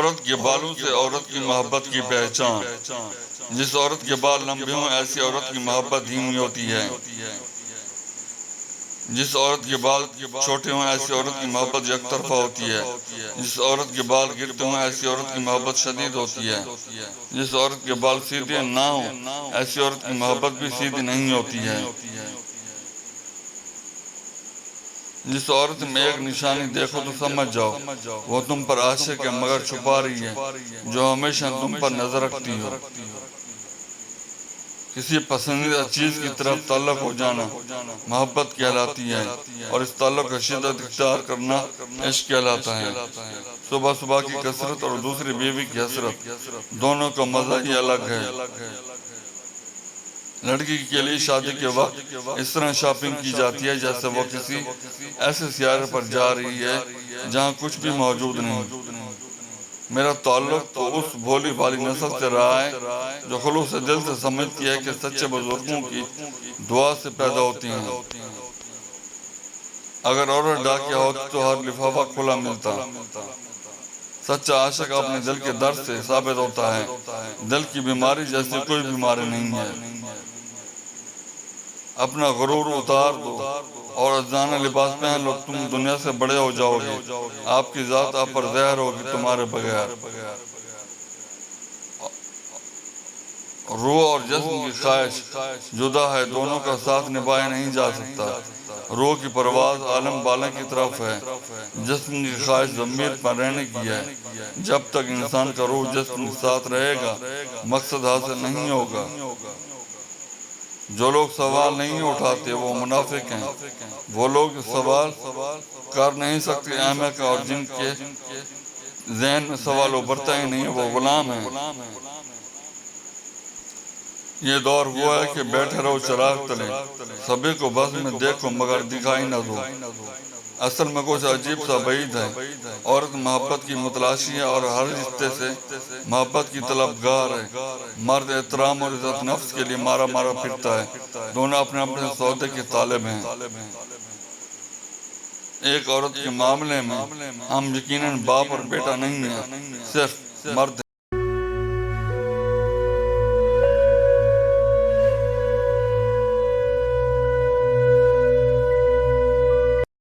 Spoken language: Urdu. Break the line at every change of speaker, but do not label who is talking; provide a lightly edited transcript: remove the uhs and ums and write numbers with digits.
عورت کے بالوں سے عورت کی محبت کی پہچان۔ جس عورت کے بال لمبے ہوں ایسی عورت کی محبت دھیمی ہوتی ہے۔ جس عورت کے بال چھوٹے ہوں ایسی عورت کی محبت یک طرفہ ہوتی ہے۔ جس عورت کے بال گرتے ہوں ایسی عورت کی محبت شدید ہوتی ہے۔ جس عورت کے بال سیدھے نہ ہوں ایسی عورت کی محبت بھی سیدھی نہیں ہوتی ہے۔ جس عورت میں ایک نشانی دیکھو تو سمجھ جاؤ وہ تم پر عاشق ہے مگر چھپا رہی ہے، جو ہمیشہ تم پر نظر رکھتی ہو۔ کسی پسندیدہ چیز کی طرف تعلق ہو جانا محبت کہلاتی ہے، اور اس تعلق کا شدت اختیار کرنا عشق کہلاتا ہے۔ صبح صبح کی کثرت اور دوسری بیوی کی حسرت، دونوں کا مزہ ہی الگ ہے۔ لڑکی کے لیے شادی کے وقت اس طرح شاپنگ کی جاتی ہے جیسے وہ کسی ایسے سیارے پر جا رہی ہے جہاں کچھ بھی موجود نہیں۔ میرا تعلق تو اس بھولی بھالی نسل سے رہا ہے جو خلوص دل سے سمجھتی ہے کہ سچے بزرگوں کی دعا سے پیدا ہوتی ہیں۔ اگر عورت ڈاکیہ ہوتی تو ہر لفافہ کھلا ملتا۔ سچا عاشق اپنے دل کے درد سے ثابت ہوتا ہے۔ دل کی بیماری جیسی کوئی بیماری نہیں ہے۔ اپنا غرور اتار دو اور ازانہ لباس پہن لو، تم دنیا سے بڑے ہو جاؤ گے۔ آپ کی ذات آپ پر زہر ہوگی تمہارے بغیر۔ روح اور جسم کی خواہش جدا ہے، دونوں کا ساتھ نبھایا نہیں جا سکتا۔ روح کی پرواز عالم بالا کی طرف ہے، جسم کی خواہش ضمیر پر رہنے کی ہے۔ جب تک انسان کا روح جسم کے ساتھ رہے گا مقصد حاصل نہیں ہوگا۔ جو لوگ سوال نہیں اٹھاتے وہ منافق ہیں۔ وہ لوگ جو سوال کر نہیں سکتے احمق ہیں، اور جن کے ذہن میں سوال ابھرتا ہی نہیں وہ غلام ہیں۔ یہ دور ہوا ہے کہ بیٹھے رہو چراغ تلے، سبھی کو بس میں دیکھو مگر دکھائی نہ دو۔ اصل میں کچھ عجیب سا بعید ہے۔ عورت محبت کی متلاشی ہے اور ہر رشتے سے محبت کی طلبگار ہے۔ مرد احترام اور عزت نفس کے لیے مارا مارا پھرتا ہے۔ دونوں اپنے اپنے سودے کے طالب ہیں۔ ایک عورت کے معاملے میں ہم یقیناً باپ اور بیٹا نہیں ہیں، صرف مرد ہیں۔